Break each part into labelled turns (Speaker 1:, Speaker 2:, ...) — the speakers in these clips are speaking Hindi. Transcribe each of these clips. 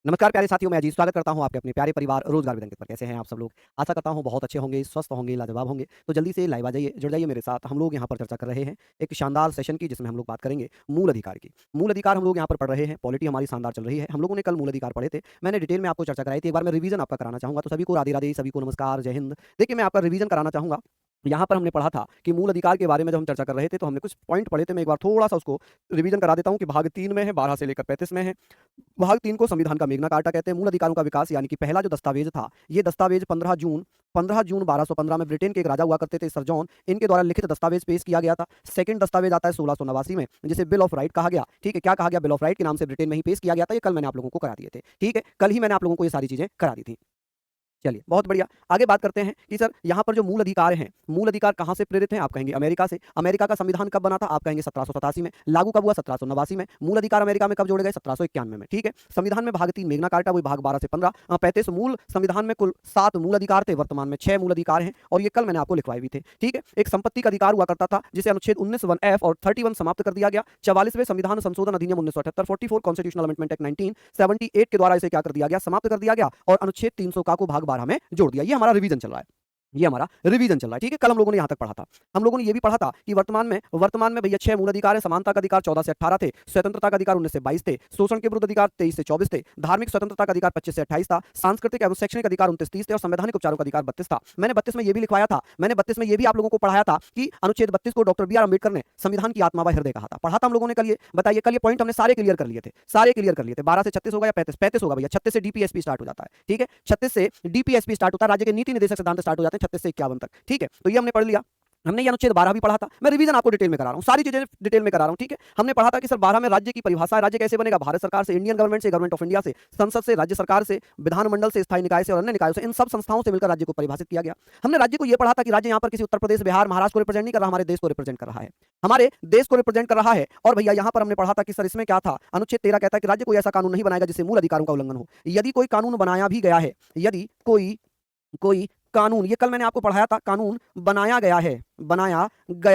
Speaker 1: नमस्कार प्यारे साथियों, मैं अजीत स्वागत करता हूं आपके अपने प्यारे परिवार रोजगार विद अंकित पर। कैसे हैं आप सब लोग? आशा करता हूं बहुत अच्छे होंगे, स्वस्थ होंगे, लाजवाब होंगे। तो जल्दी से लाइव आ जाइए, जुड़ जाइए मेरे साथ। हम लोग यहां पर चर्चा कर रहे हैं एक शानदार सेशन की, जिसमें हम लोग बात करेंगे मूल अधिकार की। मूल अधिकार हम लोग यहां पर पढ़ रहे हैं, पॉलिटी हमारी शानदार चल रही है। हम लोगों ने कल मूल अधिकार पढ़े थे, मैंने डिटेल में आपको चर्चा कराई थी। एक बार मैं रिवीजन आपका कराना चाहूंगा। तो सभी को राधे राधे, सभी को नमस्कार, जय हिंद। देखिए, मैं आपका रिवीजन कराना चाहूंगा। यहाँ पर हमने पढ़ा था कि मूल अधिकार के बारे में जब हम चर्चा कर रहे थे, तो हमने कुछ पॉइंट पढ़े थे। मैं एक बार थोड़ा सा उसको रिवीजन करा देता हूँ कि भाग 3 में है, 12 से लेकर 35 में है। भाग 3 को संविधान का मेग्ना कार्टा कहते हैं। मूल अधिकारों का विकास यानी कि पहला जो दस्तावेज था, ये दस्तावेज 15 जून 1215 में ब्रिटेन के एक राजा हुआ करते थे, सर जॉन, इनके द्वारा लिखित दस्तावेज पेश किया गया था। सेकंड दस्तावेज आता है 1689 में, जिसे बिल ऑफ राइट कहा गया। ठीक है, क्या कहा गया? बिल ऑफ राइट के नाम से ब्रिटेन में ही पेश किया गया था। ये कल मैंने आप लोगों को करा दिए थे। ठीक है, कल ही मैंने आप लोगों को ये सारी चीजें करा दी थी। चलिए, बहुत बढ़िया। आगे बात करते हैं कि सर यहाँ पर जो मूल अधिकार हैं, मूल अधिकार कहाँ से प्रेरित हैं? आप कहेंगे अमेरिका से। अमेरिका का संविधान कब बना था? आप कहेंगे 1787 में। लागू कब हुआ? 1789 में। मूल अधिकार अमेरिका में कब जोड़े गए? 1791 में। ठीक है, संविधान में भाग 3 मेग्ना कार्टा, वही भाग 12 से 15 35। मूल संविधान में कुल 7 मूल अधिकार थे, वर्तमान में 6 मूल अधिकार हैं, और ये कल मैंने आपको लिखवाए भी थे। ठीक है, एक संपत्ति का अधिकार हुआ करता था, जिसे अनुच्छेद 19(1)(f) और 31 समाप्त कर दिया गया। 44वें संविधान संशोधन अधिनियम 1978, 44 कॉन्स्टिट्यूशनल अमेंडमेंट एक्ट 1978 के द्वारा इसे क्या कर दिया गया? समाप्त कर दिया गया, और अनुच्छेद 300 का को भाग 12 में जोड़ दिया। ये हमारा रिवीजन चल रहा है। ये हमारा रिवीजन चल रहा है। ठीक है, कल हम लोगों ने यहां तक पढ़ा था। हम लोगों ने ये भी पढ़ा था कि वर्तमान में भैया 6 मूल अधिकार है। समानता का अधिकार 14 से 18 थे, स्वतंत्रता का अधिकार 19 से 22 थे, शोषण के विरुद्ध अधिकार 23 से 24 थे, धार्मिक स्वतंत्रता का अधिकार 25 से 28 था, सांस्कृतिक एवं शैक्षणिक अधिकार 29-30 थे, और संवैधानिक उपचारों का अधिकार 32 था। मैंने 32 में ये भी लिखवाया था, मैंने 32 में ये भी आप लोगों को पढ़ाया था कि अनुच्छेद 32 को डॉक्टर बी आर अम्बेडकर ने संविधान की आत्मा व हृदय कहा था। पढ़ा था हम लोगों ने कल। ये बताइए, कल ये पॉइंट हमने सारे क्लियर कर लिए थे, सारे क्लियर कर लिए थे। 12 से 36 होगा या 35 होगा भैया? 36 से डीपीएसपी स्टार्ट हो जाता है। ठीक है, 36 से डीपीएसपी स्टार्ट होता है, राज्य के नीति निर्देशक सिद्धांत स्टार्ट हो जाते हैं 36 से 51 तक। ठीक है, तो ये हमने पढ़ लिया। हमने ये अनुच्छेद 12 भी पढ़ा था। मैं रिवीजन आपको डिटेल में करा रहा हूं, सारी चीजें डिटेल में करा रहा हूं। ठीक है, हमने पढ़ा था कि सर 12 में राज्य की परिभाषा है। राज्य कैसे बनेगा? भारत सरकार से, इंडियन गवर्नमेंट से, गवर्नमेंट ऑफ इंडिया से, संसद से, राज्य सरकार से, विधानमंडल से, स्थायी निकाय से और अन्य निकायों से, इन सब संस्थाओं से मिलकर राज्य को परिभाषित किया गया। हमने राज्य को यह पढ़ा था कि राज्य यहाँ पर किसी उत्तर प्रदेश, बिहार, महाराष्ट्र को रिप्रेजेंट नहीं कर रहा, हमारे देश को रिप्रेजेंट कर रहा है, हमारे देश को रिप्रेजेंट कर रहा है। और भैया यहाँ पर हमने पढ़ा था कि सर इसमें क्या था? अनुच्छेद 13 कहता है कि राज्य कोई ऐसा कानून नहीं बनाएगा जिससे मूल अधिकारों का उल्लंघन हो। यदि कोई कानून बनाया भी गया है, यदि कोई कोई कानून, ये कल मैंने आपको पढ़ाया था, कानून बनाया गया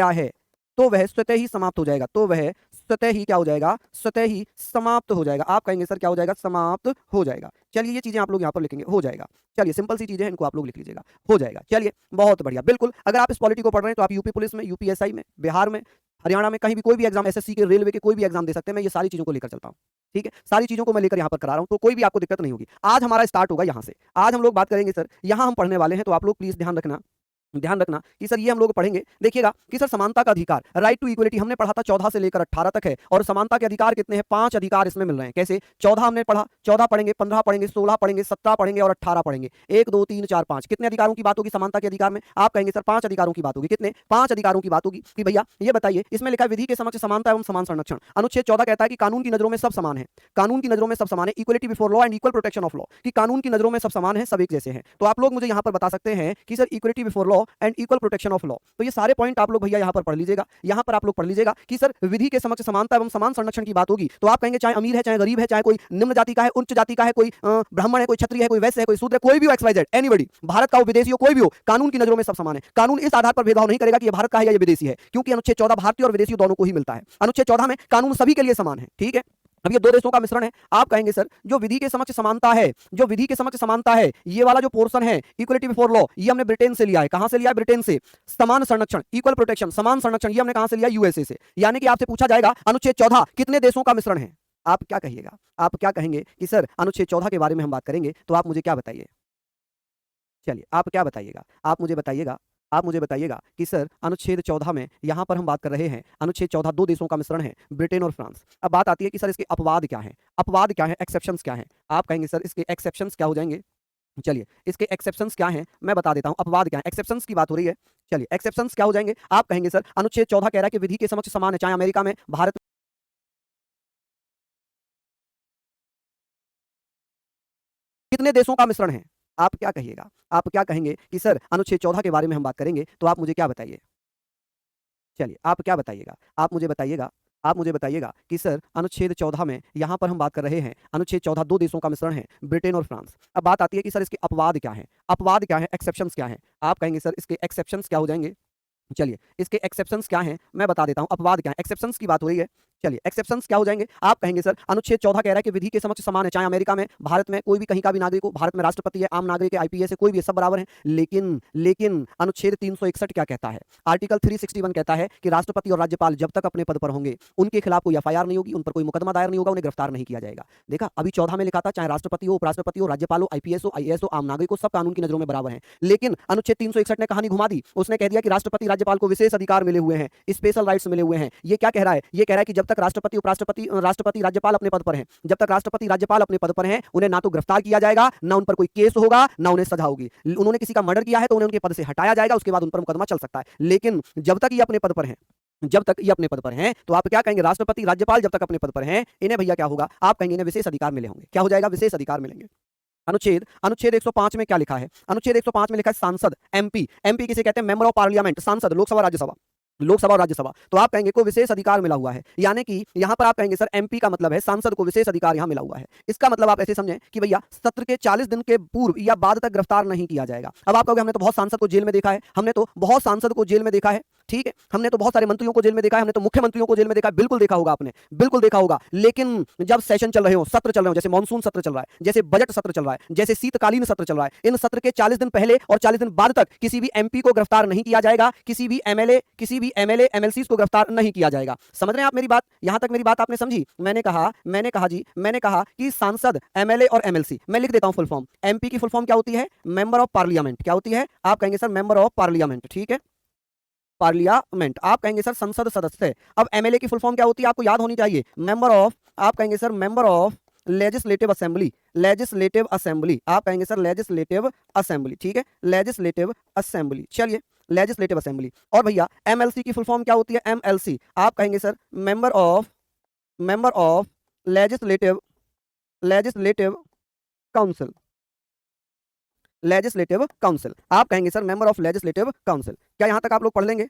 Speaker 1: है, तो वह स्वतः ही समाप्त हो जाएगा। तो वह स्वतः ही क्या हो जाएगा? स्वतः ही समाप्त हो जाएगा। आप कहेंगे सर क्या हो जाएगा? समाप्त हो जाएगा। चलिए, ये चीजें आप लोग यहाँ पर लिखेंगे, हो जाएगा। चलिए, सिंपल सी चीजें हैं, इनको आप लोग लिख लीजिएगा, हो जाएगा। चलिए, बहुत बढ़िया। बिल्कुल, अगर आप इस पॉलिटी को पढ़ रहे हैं तो आप यूपी पुलिस में, यूपीएसआई में, बिहार में, हरियाणा में, कहीं भी कोई भी एग्जाम, एसएससी के, रेलवे के, कोई भी एग्जाम दे सकते हैं। मैं ये सारी चीजों को लेकर चलता हूँ। ठीक है, सारी चीजों को मैं लेकर यहाँ पर करा रहा हूँ, तो कोई भी आपको दिक्कत नहीं होगी। आज हमारा स्टार्ट होगा यहाँ से। आज हम लोग बात करेंगे सर, यहाँ हम पढ़ने वाले हैं, तो आप लोग प्लीज ध्यान रखना कि सर ये हम लोग पढ़ेंगे। देखिएगा कि सर समानता का अधिकार, राइट टू इक्वलिटी, हमने पढ़ा था 14 से लेकर 18 तक है, और समानता के अधिकार कितने हैं? 5 अधिकार इसमें मिल रहे हैं। कैसे? 14 हमने पढ़ा, 14 पढ़ेंगे, 15 पढ़ेंगे, 16 पढ़ेंगे, 17 पढ़ेंगे और 18 पढ़ेंगे। 1 2 3 4 5 कितने अधिकारों की बात होगी समानता के अधिकार में? आप कहेंगे सर 5 अधिकारों की बात होगी। कितने? 5 अधिकारों की बात होगी। कि भैया ये बताइए, इसमें लिखा है विधि के समक्ष समानता एवं समान संरक्षण। अनुच्छेद 14 कहता है कि कानून की नजरों में सब समान है, कानून की नजरों में सब समान है, equality before law and equal protection of law, कि कानून की नजरों में सब समान है, सब एक जैसे हैं। तो आप लोग मुझे यहाँ पर बता सकते हैं कि sir equality before law and equal protection of law, तो ये सारे पॉइंट आप लोग भैया यहाँ पर पढ़ लीजिएगा। यहाँ पर आप लोग पढ़ लीजिएगा कि सर विधि के समक्ष समानता एवं समान संरक्षण की बात होगी, तो आप कहेंगे चाहे अमीर है, चाहे गरीब है, चाहे कोई निम्न जाति का है, उच्च जाति का है, कोई ब्राह्मण है, कोई क्षत्रिय है, कोई वैश्य है, कोई शूद्र है, कोई भी हो, XYZ, एनीबॉडी, भारत का हो, विदेशी हो, कोई भी हो, कानून की नजरों में सब समान है। कानून इस आधार पर भेदभाव नहीं करेगा कि ये भारत का है या ये विदेशी है, क्योंकि अनुच्छेद 14 भारतीय और विदेशी दोनों को ही मिलता है। अनुच्छेद 14 में कानून सभी के लिए समान है। ठीक है, अब ये 2 देशों का मिश्रण है। आप कहेंगे सर जो विधि के समक्ष समानता है, जो विधि के समक्ष समानता है, ये वाला जो पोर्शन है इक्वलिटी बिफोर लॉ, ये हमने ब्रिटेन से लिया है। कहां से लिया है? ब्रिटेन से। समान संरक्षण, इक्वल प्रोटेक्शन, समान संरक्षण, ये हमने कहां से लिया? यूएसए से। यानी कि आपसे पूछा जाएगा अनुच्छेद 14 कितने देशों का मिश्रण है? आप क्या कहिएगा? आप क्या कहेंगे कि सर अनुच्छेद 14 के बारे में हम बात करेंगे, तो आप मुझे क्या बताइए? चलिए, आप क्या बताइएगा? आप मुझे बताइएगा कि सर अनुच्छेद 14 में यहां पर हम बात कर रहे हैं, अनुच्छेद 14 2 देशों का मिश्रण है, ब्रिटेन और फ्रांस। अब बात आती है कि सर इसके अपवाद क्या हैं? अपवाद क्या है? एक्सेप्शंस क्या हैं? आप कहेंगे सर इसके एक्सेप्शंस क्या हो जाएंगे? चलिए, इसके एक्सेप्शंस क्या हैं मैं बता देता हूं। अपवाद क्या है? एक्सेप्शंस की बात हो रही है। चलिए, एक्सेप्शंस क्या हो जाएंगे? आप कहेंगे सर अनुच्छेद 14 कह रहा है कि विधि के समक्ष समान है, चाहे अमेरिका में, भारत कितने देशों का मिश्रण है? आप क्या कहिएगा? आप क्या कहेंगे कि सर अनुच्छेद 14 के बारे में हम बात करेंगे, तो आप मुझे क्या बताइए? चलिए, आप क्या बताइएगा? आप मुझे बताइएगा कि सर अनुच्छेद 14 में यहाँ पर हम बात कर रहे हैं, अनुच्छेद 14 2 देशों का मिश्रण है, ब्रिटेन और फ्रांस। अब बात आती है कि सर इसके अपवाद क्या हैं? अपवाद क्या है? एक्सेप्शंस क्या हैं? आप कहेंगे सर इसके एक्सेप्शंस क्या हो जाएंगे? चलिए, इसके एक्सेप्शंस क्या हैं मैं बता देता हूं। अपवाद क्या है? एक्सेप्शंस की बात हो रही है। चलिए एक्सेप्शंस क्या हो जाएंगे, आप कहेंगे सर अनुच्छेद 14 कह रहा है कि विधि के समक्ष समान है, चाहे अमेरिका में, भारत में, कोई भी कहीं का भी नागरिक हो, भारत में राष्ट्रपति है, आम नागरिक है, आईपीएस है, कोई भी है, सब बराबर है। लेकिन अनुच्छेद 361 क्या कहता है, आर्टिकल 361 कहता है कि राष्ट्रपति और राज्यपाल जब तक अपने पद पर होंगे उनके खिलाफ कोई एफआईआर नहीं होगी, उन पर कोई मुकदमा दायर नहीं होगा, उन्हें गिरफ्तार नहीं किया जाएगा। देखा, अभी 14 में लिखा था चाहे राष्ट्रपति हो, उपराष्ट्रपति हो, राज्यपाल हो, आईपीएस हो, आईएएस हो, आम नागरिक हो, सब कानून की नजरों में बराबर है। लेकिन अनुच्छेद 361 ने कहानी घुमा दी, उसने कह दिया कि राष्ट्रपति राज्यपाल को विशेष अधिकार मिले हुए हैं, स्पेशल राइट्स मिले हुए हैं। ये क्या कह रहा है, ये कह रहा है कि जब तक राष्ट्रपति राष्ट्रपति राज्यपाल अपने पद पर हैं, जब तक राष्ट्रपति राज्यपाल अपने पद पर हैं, उन्हें ना तो गिरफ्तार किया जाएगा, ना उन पर कोई केस होगा, ना उन्हें सजा होगी। उन्होंने किसी का मर्डर किया है तो उन्हें उनके पद से हटाया जाएगा, उसके बाद उन पर मुकदमा चल सकता है। लेकिन जब तक ये अपने पद पर हैं, जब तक ये अपने पद पर हैं, तो आप क्या कहेंगे, राष्ट्रपति राज्यपाल जब तक अपने पद पर हैं, इन्हें भैया क्या होगा, आप कहेंगे इन्हें विशेष अधिकार मिले होंगे। क्या हो जाएगा, विशेष अधिकार मिलेंगे। अनुच्छेद 105 में क्या लिखा है, अनुच्छेद 105 में लिखा है सांसद, एमपी। एमपी किसे कहते हैं, मेंबर ऑफ पार्लियामेंट, सांसद, लोकसभा राज्यसभा, लोकसभा और राज्यसभा। तो आप कहेंगे को विशेष अधिकार मिला हुआ है, यानी कि यहां पर आप कहेंगे सर एमपी का मतलब है सांसद को विशेष अधिकार यहां मिला हुआ है। इसका मतलब आप ऐसे समझें कि भैया सत्र के 40 दिन के पूर्व या बाद तक गिरफ्तार नहीं किया जाएगा। अब आप कहोगे हमने तो बहुत सांसद को जेल में देखा है, हमने तो बहुत सांसद को जेल में देखा है, ठीक है, हमने तो बहुत सारे मंत्रियों को जेल में देखा है, हमने तो मुख्यमंत्रियों को जेल में देखा है, बिल्कुल देखा होगा आपने, बिल्कुल देखा होगा। लेकिन जब सेशन चल रहे हो, सत्र चल रहे हो, जैसे मानसून सत्र चल रहा है, जैसे बजट सत्र चल रहा है, जैसे शीतकालीन सत्र चल रहा है, इन सत्र के 40 दिन पहले और 40 दिन बाद तक किसी भी एमपी को गिरफ्तार नहीं किया जाएगा, किसी भी एमएलए एमएलसी को गिरफ्तार नहीं किया जाएगा। समझ रहे हैं आप मेरी बात, यहां तक मेरी बात आपने समझी। मैंने कहा कि सांसद, एमएलए और एमएलसी, मैं लिख देता हूं फुल फॉर्म। एमपी की फुल फॉर्म क्या होती है, मेंबर ऑफ पार्लियामेंट। क्या होती है, आप कहेंगे सर मेंबर ऑफ पार्लियामेंट, ठीक है, पार्लियामेंट। आप कहेंगे सर संसद सदस्य। अब एमएलए की फुल फॉर्म क्या होती है, आपको याद होनी चाहिए, मेंबर ऑफ, आप कहेंगे sir member of legislative assembly, legislative assembly, आप कहेंगे सर लेजिस्लेटिव असेंबली, ठीक है, लेजिस्लेटिव असेंबली। चलिए, लेजिस्लेटिव असेंबली। और भैया एमएलसी की फुल फॉर्म क्या होती है, एमएलसी, आप कहेंगे sir member of legislative council, legislative council, आप कहेंगे sir member of legislative council. क्या यहां तक आप लोग पढ़ लेंगे?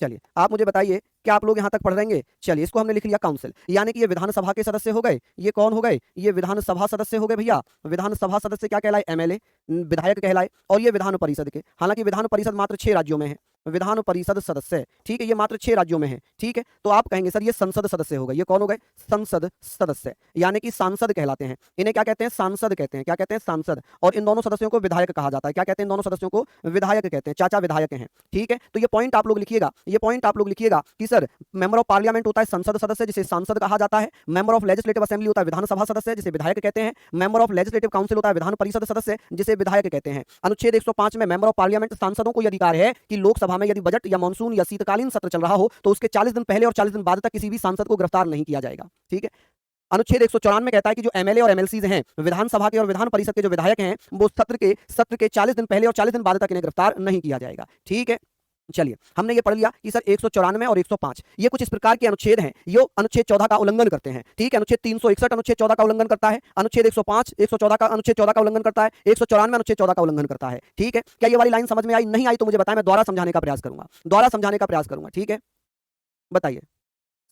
Speaker 1: चलिए आप मुझे बताइए क्या आप लोग यहां तक पढ़ लेंगे? चलिए इसको हमने लिख लिया काउंसिल, यानी कि ये विधानसभा के सदस्य हो गए। ये कौन हो गए, ये विधानसभा सदस्य हो गए भैया। विधानसभा सदस्य क्या कहलाए, एमएलए, विधायक कहलाए। और ये विधान परिषद के, हालांकि विधान परिषद मात्र 6 राज्यों में है, विधान परिषद सदस्य, ठीक है, ये मात्र 6 राज्यों में है, ठीक है। तो आप कहेंगे सर ये संसद सदस्य हो गए। ये कौन हो गए, संसद सदस्य, यानी कि सांसद कहलाते हैं। इन्हें क्या कहते हैं, सांसद कहते हैं। क्या कहते हैं, सांसद। और इन दोनों सदस्यों को विधायक कहा जाता है। क्या कहते हैं, इन दोनों सदस्यों को विधायक कहते हैं, चाचा विधायक हैं, ठीक है। तो ये पॉइंट आप लोग लिखिएगा, ये पॉइंट आप लोग लिखिएगा कि सर मेंबर ऑफ पार्लियामेंट होता है संसद सदस्य, जिसे सांसद कहा जाता है। मेंबर ऑफ लेजिस्लेटिव असेंबली होता है विधानसभा सदस्य, जिसे विधायक कहते हैं। मेंबर ऑफ लेजिस्लेटिव काउंसिल होता है विधान परिषद सदस्य, जिसे विधायक कहते हैं। अनुच्छेद 105 में मेंबर ऑफ पार्लियामेंट, सांसदों को यह अधिकार है कि लोकसभा में यदि बजट या मानसून या शीतकालीन सत्र चल रहा हो तो उसके 40 दिन पहले और 40 दिन बाद तक किसी भी सांसद को गिरफ्तार नहीं किया जाएगा, ठीक है। अनुच्छेद 194 में कहता है कि जो एमएलए और एमएलसीज हैं, विधानसभा के और विधान परिषद के जो विधायक हैं, वो सत्र के 40 दिन पहले और 40 दिन बाद तक इन्हें गिरफ्तार नहीं किया जाएगा, ठीक है। चलिए हमने ये पढ़ लिया कि सर 194 और 105 ये कुछ इस प्रकार के अनुच्छेद हैं, ये अनुच्छेद 14 का उल्लंघन करते हैं, ठीक है। अनुच्छेद 361 अनुच्छेद 14 का उल्लंघन करता है, अनुच्छेद 105 114 का अनुच्छेद 14 का उल्लंघन करता है, 194 अनुच्छेद 14 का उल्लंघन करता है, ठीक है। क्या ये वाली लाइन समझ में आई? नहीं आई तो मुझे बताएं, मैं दोबारा समझाने का प्रयास करूंगा, ठीक है। बताइए,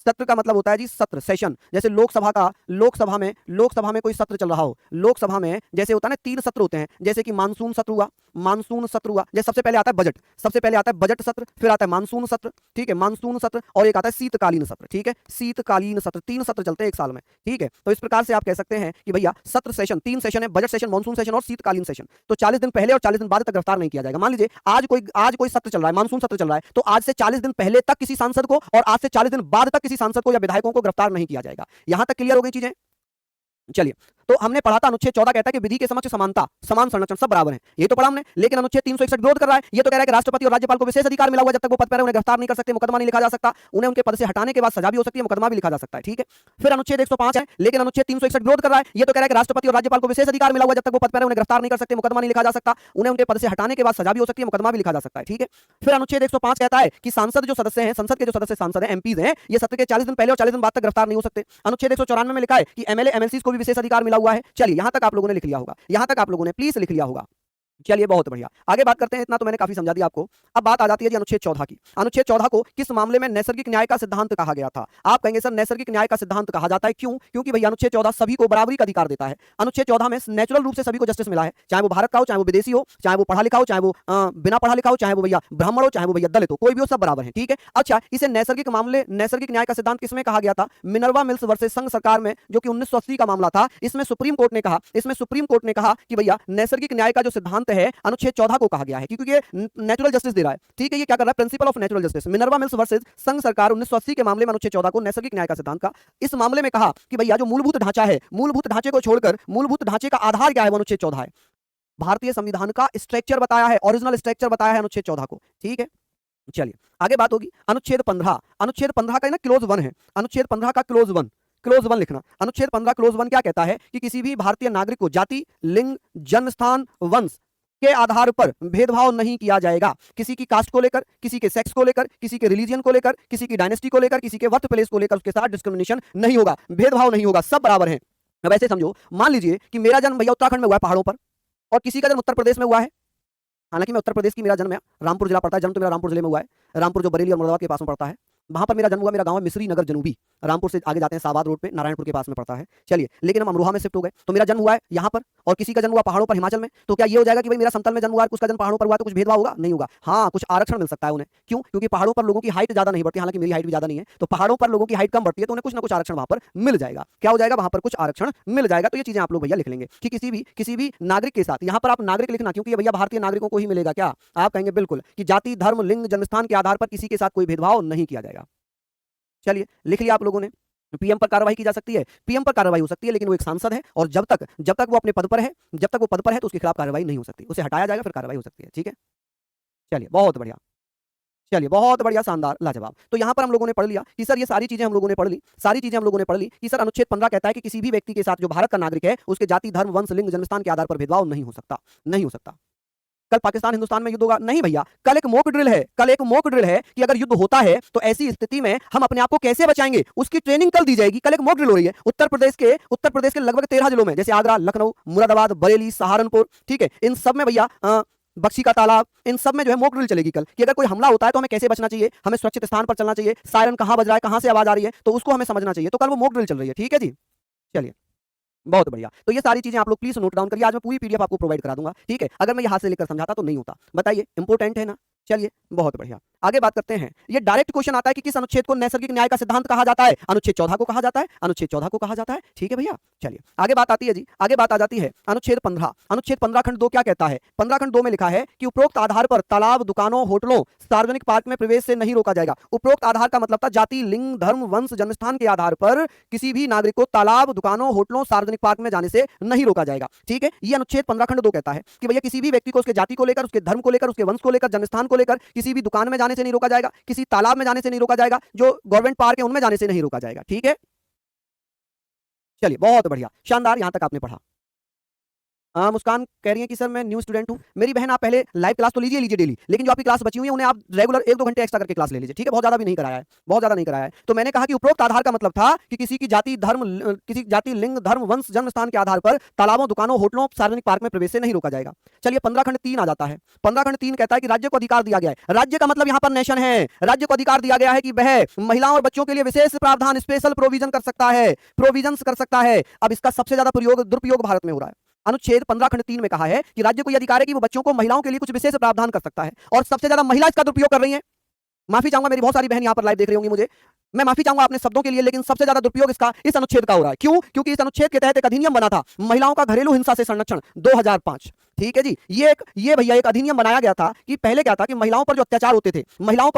Speaker 1: सत्र का मतलब होता है जी सत्र, सेशन। जैसे लोकसभा में कोई सत्र चल रहा हो, लोकसभा में जैसे होता है ना 3 सत्र होते हैं, जैसे कि मानसून सत्र हुआ, जैसे सबसे पहले आता है बजट सत्र, फिर आता है मानसून सत्र, ठीक है, मानसून सत्र, और एक आता है शीतकालीन सत्र, ठीक है, शीतकालीन सत्र। 3 सत्र चलते हैं एक साल में, ठीक है। तो इस प्रकार से आप कह सकते हैं कि भैया सत्र सेशन 3 सेशन है, बजट सेशन, मानसून सेशन और शीतकालीन सेशन। तो 40 दिन पहले और 40 दिन बाद तक गिरफ्तार नहीं किया जाएगा। मान लीजिए आज कोई सत्र चल रहा है, मानसून सत्र चल रहा है, तो आज से 40 दिन पहले तक किसी सांसद को और आज से 40 दिन बाद तक किसी सांसद को या विधायकों को गिरफ्तार नहीं किया जाएगा। यहां तक क्लियर हो गई चीजें? चलिए, तो हमने पढ़ा था अनुच्छेद 14 कहता है कि विधि के समक्ष समानता, समान संरक्षण, सब बराबर हैं, ये तो पढ़ा हमने। लेकिन अनुच्छेद 361 विरोध कर रहा है, ये तो कह रहा है कि राष्ट्रपति और राज्यपाल को विशेष अधिकार मिला हुआ, जब तक वो पद पर है उन्हें गिरफ्तार नहीं कर सकते, मुकदमा नहीं लिखा जा सकता, उन्हें उनके पद से हटाने के बाद सजा भी हो सकती है, मुकदमा भी लिखा जा सकता है, ठीक है। फिर अनुच्छेद 105 है, लेकिन अनुच्छेद 361 विरोध कर रहा है, ये तो कह रहा है कि राष्ट्रपति और राज्यपाल को विशेष अधिकार मिला हुआ, जब तक वो पद पर है उन्हें गिरफ्तार नहीं कर सकते, मुकदमा नहीं लिखा जा सकता, उन्हें उनके पद से हटाने के बाद सजा भी हो सकती है, मुकदमा भी लिखा जा सकता है, ठीक है। फिर अनुच्छेद 105 कहता है कि सांसद जो सदस्य हैं, संसद के जो सदस्य सांसद हैं, एमपीज हैं, ये सत्र के 40 दिन पहले और 40 दिन बाद तक गिरफ्तार नहीं हो सकते। अनुच्छेद 194 में लिखा है कि एमएलए एमएलसी को भी विशेष अधिकार मिला हुआ है। चलिए यहां तक आप लोगों ने लिख लिया होगा, यहां तक आप लोगों ने प्लीज लिख लिया होगा। चलिए बहुत बढ़िया। आगे बात करते हैं, इतना तो मैंने काफी समझा दिया आपको। अब बात आ जाती है जी अनुच्छेद 14 की। अनुच्छेद 14 को किस मामले में नैसर्गिक न्याय का सिद्धांत कहा गया था? आप कहेंगे सर नैसर्गिक न्याय का सिद्धांत कहा जाता है क्यों? क्योंकि भैया अनुच्छेद 14 सभी को बराबरी का अधिकार देता है। अनुच्छेद 14 में नेचुरल रूप से सभी को जस्टिस मिला है, चाहे वो भारत का हो, चाहे वो विदेशी हो, चाहे वो पढ़ा लिखा हो, चाहे वो बिना पढ़ा लिखा हो, चाहे वो भैया ब्राह्मण हो, चाहे वो भैया दलित हो, कोई भी हो, सब बराबर है। ठीक है। अच्छा, इसे नैसर्गिक मामले, नैसर्गिक न्याय का सिद्धांत किसमें कहा गया था? मिनर्वा मिल्स वर्सेस संघ सरकार में, जो कि 1980 का मामला था। इसमें सुप्रीम कोर्ट ने कहा कि भैया नैसर्गिक न्याय का जो सिद्धांत है अनुच्छेद 14 को कहा गया है, क्योंकि ये नेचुरल जस्टिस दे रहा है। ठीक है, ये क्या कर रहा है? Principle of natural justice. Minerva mills versus संघ सरकार 1980 के मामले में अनुच्छेद 14 को नैसर्गिक न्याय का सिद्धांत का, इस मामले में कहा कि भैया जो मूलभूत ढांचा है, मूलभूत ढांचे को छोड़कर मूलभूत ढांचे का आधार क्या है? वो अनुच्छेद 14 है। भारतीय संविधान का स्ट्रक्चर बताया है, ओरिजिनल स्ट्रक्चर बताया है अनुच्छेद 14 को। ठीक है, चलिए आगे बात होगी अनुच्छेद 15। अनुच्छेद 15 का ना क्लोज 1 है। अनुच्छेद 15 का क्लोज 1 लिखना। अनुच्छेद 15 क्लोज 1 क्या कहता है? कि किसी भी भारतीय नागरिक को जाति, लिंग, जन्म स्थान, वंश के आधार पर भेदभाव नहीं किया जाएगा। किसी की कास्ट को लेकर, किसी के सेक्स को लेकर, किसी के रिलीजन को लेकर, किसी की डायनेस्टी को लेकर, किसी के बर्थ प्लेस को लेकर उसके साथ डिस्क्रिमिनेशन नहीं होगा, भेदभाव नहीं होगा, सब बराबर हैं। अब ऐसे समझो, मान लीजिए कि मेरा जन्म भैया उत्तराखंड में हुआ है पहाड़ों पर, और किसी का जन्म उत्तर प्रदेश में हुआ है। हालांकि मैं उत्तर प्रदेश की, मेरा जन्म है रामपुर जिला पड़ता है, जन्म तो मेरा रामपुर जिले में हुआ है, रामपुर जो बरेली और मुरादाबाद के पास में पड़ता है, वहां पर मेरा जन्म हुआ। मेरा गांव है मिस्री नगर जनूबी, रामपुर से आगे जाते हैं साबाद रोड पे, नारायणपुर के पास में पड़ता है। चलिए, लेकिन हम अमरोहा में शिफ्ट हो गए, तो मेरा जन्म हुआ है यहाँ पर, और किसी का जन्म हुआ पहाड़ों पर हिमाचल में। तो क्या ये हो जाएगा कि भाई मेरा समतल में जन्म हुआ है, उसका जन्म पहाड़ों पर हुआ, तो कुछ भेदभाव होगा? नहीं होगा। हाँ, कुछ आरक्षण मिल सकता है उन्हें। क्यों? क्योंकि पहाड़ों पर लोगों की हाइट ज्यादा नहीं बढ़ती, हालांकि मेरी हाइट भी ज्यादा नहीं है, तो पहाड़ों पर लोगों की हाइट कम बढ़ती है, तो उन्हें कुछ ना कुछ आरक्षण वहां पर मिल जाएगा। क्या हो जाएगा? वहां पर कुछ आरक्षण मिल जाएगा। तो ये चीजें आप लोग भैया लिख लेंगे कि किसी भी नागरिक के साथ, यहाँ पर आप नागरिक लिखना, क्योंकि भैया भारतीय नागरिकों को ही मिलेगा। क्या आप कहेंगे? बिल्कुल, कि जाति, धर्म, लिंग, जन्मस्थान के आधार पर किसी के साथ कोई भेदभाव नहीं किया जाएगा। चलिए, लिख लिया आप लोगों ने। पीएम पर कार्रवाई की जा सकती है, पीएम पर कार्रवाई हो सकती है, लेकिन वो एक सांसद है, और जब तक वो अपने पद पर है, जब तक वो पद पर है, तो उसके खिलाफ कार्रवाई नहीं हो सकती, उसे हटाया जाएगा, फिर कार्रवाई हो सकती है। ठीक है, चलिए बहुत बढ़िया। चलिए बहुत बढ़िया, शानदार, लाजवाब। तो यहां पर हम लोगों ने पढ़ लिया कि सर ये सारी चीजें हम लोगों ने पढ़ ली कि सर अनुच्छेद 15 कहता है कि किसी भी व्यक्ति के साथ जो भारत का नागरिक है, उसके जाति, धर्म, वंश, लिंग, जन्मस्थान के आधार पर भेदभाव नहीं हो सकता, नहीं हो सकता। कल पाकिस्तान हिंदुस्तान में युद्ध होगा? नहीं भैया, कल एक मॉक ड्रिल है, कि अगर युद्ध होता है तो ऐसी स्थिति में हम अपने आप को कैसे बचाएंगे, उसकी ट्रेनिंग कल दी जाएगी। कल एक मॉक ड्रिल हो रही है उत्तर प्रदेश के लगभग 13 जिलों में, जैसे आगरा, लखनऊ, मुरादाबाद, बरेली, सहारनपुर। ठीक है, इन सब में भैया बक्सी का तालाब, इन सब में जो है मॉक ड्रिल चलेगी कल, कि अगर कोई हमला होता है तो हमें कैसे बचना चाहिए, हमें सुरक्षित स्थान पर चलना चाहिए, सायरन कहां बज रहा है, कहां से आवाज आ रही है, तो उसको हमें समझना चाहिए। तो कल वो मॉक ड्रिल चल रही है। ठीक है जी, चलिए बहुत बढ़िया। तो ये सारी चीजें आप लोग प्लीज नोट डाउन करिए, आज मैं पूरी पीडीएफ आपको प्रोवाइड करा दूंगा। ठीक है, अगर मैं ये हाथ से लेकर समझाता तो नहीं होता। बताइए, इंपॉर्टेंट है ना? चलिए बहुत बढ़िया, आगे बात करते हैं। ये डायरेक्ट क्वेश्चन आता है कि किस अनुच्छेद को नैसर्गिक न्याय का सिद्धांत कहा जाता है? अनुच्छेद 14 को कहा जाता है, अनुच्छेद 14 को कहा जाता है। ठीक है भैया, चलिए आगे बात आती है जी, आगे बात आ जाती है अनुच्छेद 15। अनुच्छेद 15 खंड 2 क्या कहता है? 15 खंड 2 में लिखा है कि उपरोक्त आधार पर तालाब, दुकानों, होटलों, सार्वजनिक पार्क में प्रवेश से नहीं रोका जाएगा। उपरोक्त आधार का मतलब था जाति, लिंग, धर्म, वंश, जन्मस्थान के आधार पर किसी भी नागरिक को तालाब, दुकानों, होटलों, सार्वजनिक पार्क में जाने से नहीं रोका जाएगा। ठीक है, ये अनुच्छेद 15 खंड 2 कहता है कि भैया किसी भी व्यक्ति को उसके जाति को लेकर, उसके धर्म को लेकर, उसके वंश को लेकर, जन्मस्थान को लेकर किसी भी दुकान में जाने से नहीं रोका जाएगा, किसी तालाब में जाने से नहीं रोका जाएगा, जो गवर्नमेंट पार्क है उनमें जाने से नहीं रोका जाएगा। ठीक है, चलिए बहुत बढ़िया, शानदार, यहां तक आपने पढ़ा। मुस्कान कह रही है कि सर मैं न्यू स्टूडेंट हूं। मेरी बहन, आप पहले लाइव क्लास तो लीजिए डेली, लेकिन जो आपकी क्लास बची हुई है उन्हें आप रेगुलर 1-2 घंटे एक्स्ट्रा करके क्लास ले लीजिए। ठीक है, बहुत ज्यादा भी नहीं कराया है, बहुत ज्यादा नहीं कराया है। तो मैंने कहा कि उपरोक्त आधार का मतलब था कि किसी की जाति, जाति, लिंग, धर्म, वंश, जन्म स्थान के आधार पर तालाबों, दुकानों, होटलों, सार्वजनिक पार्क में प्रवेश से नहीं रोका जाएगा। चलिए 15 खंड 3 आ जाता है। 15 खंड 3 कहता है कि राज्य को अधिकार दिया गया है। राज्य का मतलब यहाँ पर नेशन है। राज्य को अधिकार दिया गया है कि वह महिलाओं और बच्चों के लिए विशेष प्रावधान, स्पेशल प्रोविजन कर सकता है, प्रोविजंस कर सकता है। अब इसका सबसे ज्यादा दुरुपयोग भारत में हो रहा है। अनुच्छेद 15 खंड 3 में कहा है कि राज्य को यह अधिकार है कि वो बच्चों को, महिलाओं के लिए कुछ विशेष प्रावधान कर सकता है, और सबसे ज्यादा महिला इसका दुरुपयोग कर रही है। माफी चाहूंगा, मेरी बहुत सारी बहन यहां पर लाइव देख रही होंगी मुझे, मैं माफी चाहूंगा अपने शब्दों के लिए, लेकिन सबसे ज्यादा दुरुपयोग इसका इस अनुच्छेद का हो रहा है। क्यों? क्योंकि इस अनुच्छेद के तहत एक अधिनियम बना था, महिलाओं का घरेलू हिंसा से संरक्षण 2005। ठीक है जी, ये भैया एक अधिनियम बनाया गया था कि पहले क्या था कि महिलाओं पर जो अत्याचार होते थे, महिलाओं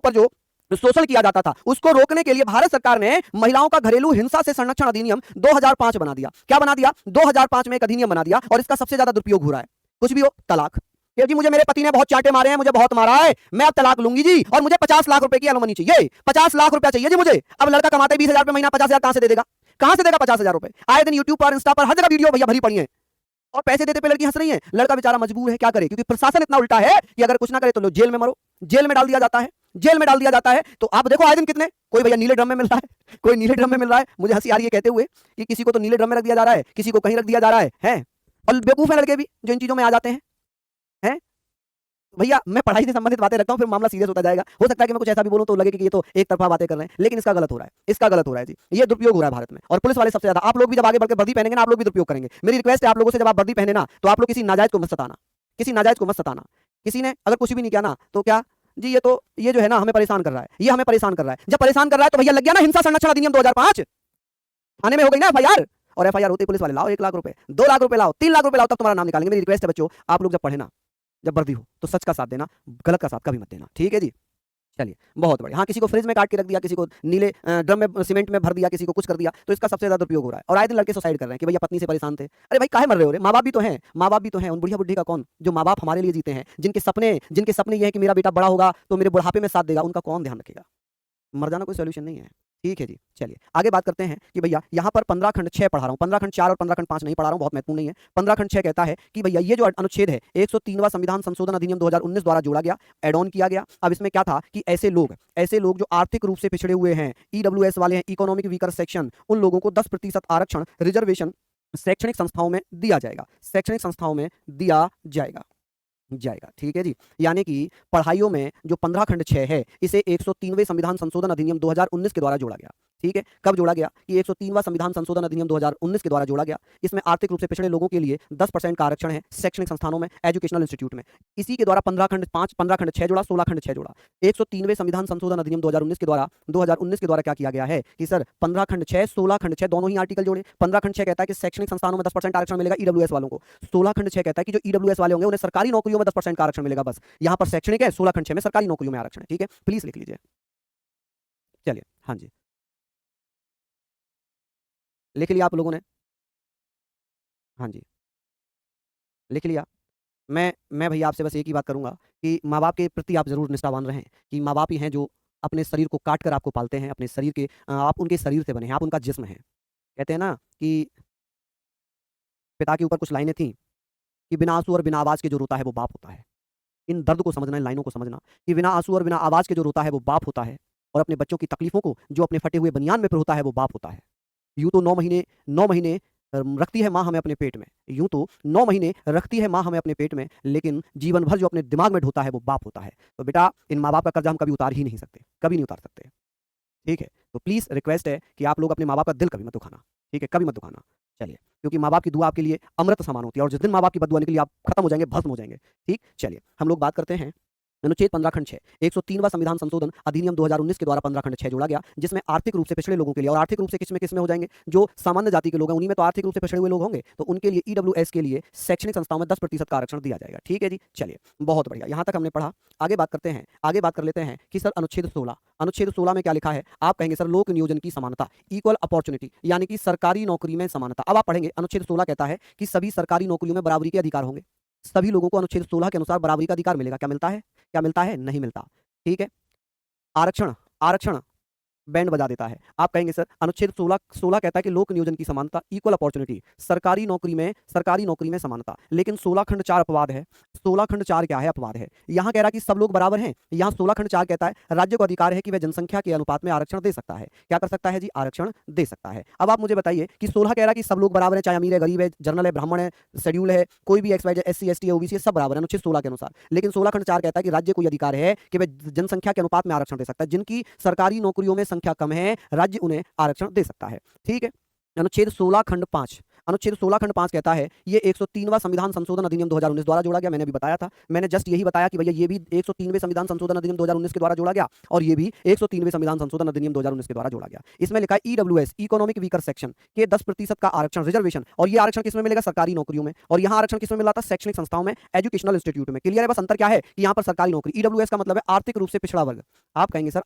Speaker 1: पर जो शोषण किया जाता था, उसको रोकने के लिए भारत सरकार ने महिलाओं का घरेलू हिंसा से संरक्षण अधिनियम 2005 बना दिया। क्या बना दिया? 2005 में एक अधिनियम बना दिया, और इसका सबसे ज्यादा दुरुपयोग हो रहा है। कुछ भी हो, तलाक। जी मुझे मेरे पति ने बहुत चांटे मारे हैं, मुझे बहुत मारा है, मैं अब तलाक लूंगी जी, और मुझे 50 लाख रुपए की एलिमनी चाहिए, 50 लाख रुपया चाहिए जी मुझे। अब लड़का कमाते 20,000 रुपए महीना, 50,000 कहां से दे देगा? कहां से देगा 50,000 रुपए? आए दिन यूट्यूब पर, इंस्टा पर, हर जगह वीडियो भैया भरी पड़ी है, और पैसे देते पे लड़की हंस रही है। लड़का बेचारा मजबूर है, क्या करे? क्योंकि प्रशासन इतना उल्टा है कि अगर कुछ ना करे तो लो जेल में मरो, जेल में डाल दिया जाता है, जेल में डाल दिया जाता है। तो आप देखो आए दिन कितने, कोई भैया नीले ड्रम में मिल रहा है, कोई नीले ड्रम में मिल रहा है। मुझे हंसी आ रही है कहते हुए कि किसी को तो नीले ड्रम में रख दिया जा रहा है, किसी को कहीं रख दिया जा रहा है। और बेवकूफ है लड़के भी जो इन चीजों में आ जाते हैं। हैं? भैया मैं पढ़ाई से संबंधित बातें रखता हूँ, फिर मामला सीरियस होता जाएगा। हो सकता है कि मैं कुछ ऐसा भी बोलूँ तो लगे कि ये तो एक तरफा बातें कर रहे हैं, लेकिन इसका गलत हो रहा है, इसका गलत हो रहा है जी। ये दुरुपयोग हो रहा है भारत में, और पुलिस वाले सबसे ज्यादा। आप लोग भी जब आगे बढ़कर वर्दी पहनेंगे ना, आप लोग भी दुरुपयोग करेंगे। मेरी रिक्वेस्ट है आप लोगों से, जब आप वर्दी पहने ना, तो आप लोग किसी नाजायज को मत सताना, किसी नाजायज को मत सताना। किसी ने अगर कुछ भी नहीं किया ना, तो क्या जी, ये जो है ना हमें परेशान कर रहा है, ये हमें परेशान कर रहा है। जब परेशान कर रहा है तो भैया लग गया ना हिंसा संरक्षण अधिनियम 2005, थाने में हो गई ना एफआईआर, और एफआईआर होती पुलिस वाले लाओ 1 लाख रुपए, 2 लाख रुपए लाओ, 3 लाख रुपए लाओ, तब तुम्हारा नाम निकालेंगे। मेरी रिक्वेस्ट है बच्चों, आप लोग जब पढ़े ना, जब वर्दी हो, तो सच का साथ देना, गलत का साथ कभी मत देना, ठीक है जी। चलिए, बहुत बढ़िया। हाँ, किसी को फ्रिज में काट के रख दिया, किसी को नीले ड्रम में सीमेंट में भर दिया, किसी को कुछ कर दिया, तो इसका सबसे ज्यादा दुरुपयोग हो रहा है। और आए दिन लड़के सुसाइड कर रहे हैं कि भैया पत्नी से परेशान थे। अरे भाई काहे मर रहे हो रे? माँ बाप भी तो हैं, माँ बाप भी तो हैं। उन बुढ़िया बुढ़ी का कौन? जो माँ बाप हमारे लिए जीते हैं, जिनके सपने ये है कि मेरा बेटा बड़ा होगा तो मेरे बुढ़ापे में साथ देगा, उनका कौन ध्यान रखेगा? मर जाना कोई सोल्यूशन नहीं है। ठीक है जी, चलिए आगे बात करते हैं कि भैया यहाँ पर 15 खंड 6 पढ़ा रहा हूँ, 15 खंड 4 और 15 खंड 5 नहीं पढ़ा रहा हूँ, बहुत महत्वपूर्ण नहीं है। 15 खंड 6 कहता है कि भैया ये जो अनुच्छेद है 103वां संविधान संशोधन अधिनियम 2019 द्वारा जोड़ा गया, एड ऑन किया गया। अब इसमें क्या था कि ऐसे लोग जो आर्थिक रूप से पिछड़े हुए हैं, ईडब्ल्यूएस वाले हैं, इकोनॉमिक वीकर सेक्शन, उन लोगों को 10% आरक्षण रिजर्वेशन शैक्षणिक संस्थाओं में दिया जाएगा, शैक्षणिक संस्थाओं में दिया जाएगा। ठीक है जी। यानी कि पढ़ाइयों में जो 15 खंड 6 है, इसे 103वें संविधान संशोधन अधिनियम 2019 के द्वारा जोड़ा गया। ठीक है, कब जोड़ा गया? कि 103वां संविधान संशोधन अधिनियम 2019 के द्वारा जोड़ा गया। इसमें आर्थिक रूप से पिछड़े लोगों के लिए 10% का आरक्षण है शैक्षणिक संस्थानों में, एजुकेशनल इंस्टीट्यूट में। इसी के द्वारा 15 खंड 5, 15 खंड 6 जोड़ा, 16 खंड 6 जोड़ा। 103वें संविधान संशोधन अधिनियम 2019 के द्वारा क्या किया गया है कि सर 15 खंड 6, 16 खंड 6 दोनों ही आर्टिकल जोड़े। 15 खंड 6 कहता है कि शैक्षणिक संस्थानों में 10% आरक्षण मिलेगा ईडब्ल्यूएस वालों को। 16 खंड 6 कहता है कि जो ईडब्ल्यूएस वाले होंगे उन्हें सरकारी नौकरियों में 10% का आरक्षण मिलेगा। बस यहाँ पर शैक्षणिक है, 16 खंड 6 में सरकारी नौकरियों में आरक्षण है। ठीक है, प्लीज लिख लीजिए। चलिए, हाँ जी, लिख लिया आप लोगों ने? हाँ जी, लिख लिया। मैं भैया आपसे बस एक ही बात करूंगा कि माँ बाप के प्रति आप जरूर निष्ठावान रहें, कि माँ बाप ही हैं जो अपने शरीर को काट कर आपको पालते हैं, अपने शरीर के आप उनके शरीर से बने हैं, आप उनका जिस्म हैं। कहते हैं ना कि पिता के ऊपर कुछ लाइनें थी कि बिना आंसू और बिना आवाज के जो रोता है वो बाप होता है। इन दर्द को समझना, इन लाइनों को समझना कि बिना आंसू और बिना आवाज के जो रोता है वो बाप होता है, और अपने बच्चों की तकलीफों को जो अपने फटे हुए बनियान में होता है वो बाप होता है। यूं तो 9 महीने रखती है माँ हमें अपने पेट में, यूं तो 9 महीने रखती है माँ हमें अपने पेट में, लेकिन जीवन भर जो अपने दिमाग में ढोता है वो बाप होता है। तो बेटा, इन माँ बाप का कर्जा हम कभी उतार ही नहीं सकते, कभी नहीं उतार सकते। ठीक है, तो प्लीज रिक्वेस्ट है कि आप लोग अपने माँ बाप का दिल कभी मत दुखाना। ठीक है, कभी मत दुखाना। चलिए, क्योंकि माँ बाप की दुआ आपके लिए अमृत समान होती है, और जिस दिन माँ बाप की बददुआ निकली आप खत्म हो जाएंगे, भस्म हो जाएंगे। ठीक, चलिए हम लोग बात करते हैं अनुच्छेद 15 खंड 6, 103वां संविधान संशोधन अधिनियम 2019 के द्वारा 15 खंड 6 जोड़ा गया, जिसमें आर्थिक रूप से पिछड़े लोगों के लिए, और आर्थिक रूप से किसमें हो जाएंगे? जो सामान्य जाति के लोग हैं उन्हीं में तो आर्थिक रूप से पिछड़े हुए लोग होंगे, तो उनके लिए ईडब्ल्यूएस के लिए शैक्षणिक संस्थाओं में 10% का आरक्षण दिया जाएगा। ठीक है जी, चलिए बहुत बढ़िया, यहाँ तक हमने पढ़ा। आगे बात करते हैं, आगे बात कर लेते हैं कि सर अनुच्छेद 16 में क्या लिखा है? आप कहेंगे सर लोक नियोजन की समानता, इक्वल अपॉर्चुनिटी, यानी कि सरकारी नौकरी में समानता। अब आप पढ़ेंगे अनुच्छेद 16 कहता है कि सभी सरकारी नौकरियों में बराबरी के अधिकार होंगे, सभी लोगों को अनुच्छेद 16 के अनुसार बराबरी का अधिकार मिलेगा। क्या मिलता है? क्या मिलता है? नहीं मिलता। ठीक है, आरक्षण आरक्षण बैंड बजा देता है। आप कहेंगे सर अनुच्छेद 16 कहता है कि लोक नियोजन की समानता, इक्वल अपॉर्चुनिटी, सरकारी नौकरी में समानता, लेकिन 16 खंड 4 अपवाद है। 16 खंड 4 क्या है? अपवाद है। यहाँ कह रहा है कि सब लोग बराबर हैं। यहाँ 16 खंड 4 कहता है राज्य को अधिकार है कि वह जनसंख्या के अनुपात में आरक्षण दे सकता है। क्या कर सकता है जी? आरक्षण दे सकता है। अब आप मुझे बताइए कि 16 कह रहा है कि सब लोग बराबर है, चाहे अमीर है, गरीब है, जनरल है, ब्राह्मण है, शेड्यूल है, कोई भी X Y Z, SC ST है, OBC है, सब बराबर है अनुच्छेद 16 के अनुसार। लेकिन 16 खंड 4 कहता है कि राज्य को अधिकार है कि वह जनसंख्या के अनुपात में आरक्षण दे सकता है। जिनकी सरकारी नौकरियों में संख्या कम है, राज्य उन्हें आरक्षण दे सकता है। ठीक है, अनुच्छेद 16 खंड 5, अनुच्छेद 16 खंड 5 कहता है ये 103वां संविधान संशोधन अधिनियम 2019 द्वारा जोड़ा गया। मैंने अभी बताया था, मैंने जस्ट यही बताया कि भैया ये भी 103वें संविधान संशोधन अधिनियम 2019 के द्वारा जोड़ा गया, और ये भी 103वें संविधान संशोधन अधिनियम 2019 के द्वारा जोड़ा गया। इसमें लिखा है ईडब्ल्यूएस, इकोनॉमिक वीकर सेक्शन के 10% का आरक्षण रिजर्वेशन, और ये आरक्षण किसमें मिलेगा? सरकारी नौकरियों में। और यहाँ आरक्षण किसमें मिला था? शैक्षणिक संस्थाओं में, एजुकेशनल इंस्टीट्यूट में। क्लियर है? बस अंतर क्या है कि यहाँ पर सरकारी नौकरी, ईडब्ल्यूएस का मतलब है आर्थिक रूप से पिछड़ा वर्ग। आप कहेंगे सर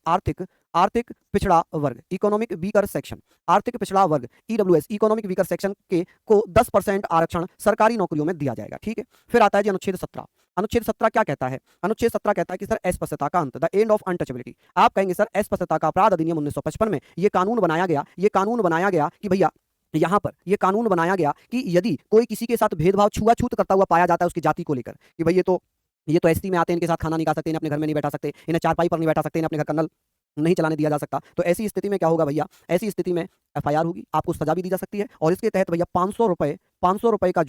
Speaker 1: आर्थिक पिछड़ा वर्ग, इकोनॉमिक वीकर सेक्शन, आर्थिक पिछड़ा वर्ग, ईडब्ल्यूएस, इकोनॉमिक वीकर सेक्शन के को 10% आरक्षण सरकारी नौकरियों में दिया जाएगा। ठीक है, फिर आता है जी अनुच्छेद 17। अनुच्छेद 17 क्या कहता है? अनुच्छेद 17 कहता है कि सर अस्पृश्यता का अंत, द एंड ऑफ अनटचेबिलिटी। आप कहेंगे सर अस्पृश्यता का अपराध अधिनियम 1955 में ये कानून बनाया गया कि भैया यहाँ पर ये कानून बनाया गया कि यदि कोई किसी के साथ भेदभाव, छुआछूत करता हुआ पाया जाता है उसकी जाति को लेकर, कि भाई ये तो ST में आते हैं, इनके साथ खाना नहीं खा सकते, इन्हें अपने घर में नहीं बैठा सकते, इन्हें चारपाई पर नहीं बैठा सकते, इन्हें अपने घर का नल नहीं चलाने दिया जा सकता, तो ऐसी स्थिति में क्या होगा भैया? ऐसी स्थिति में FIR होगी, आपको सजा भी दी जा सकती है, और इसके तहत भैया 500 रुपए का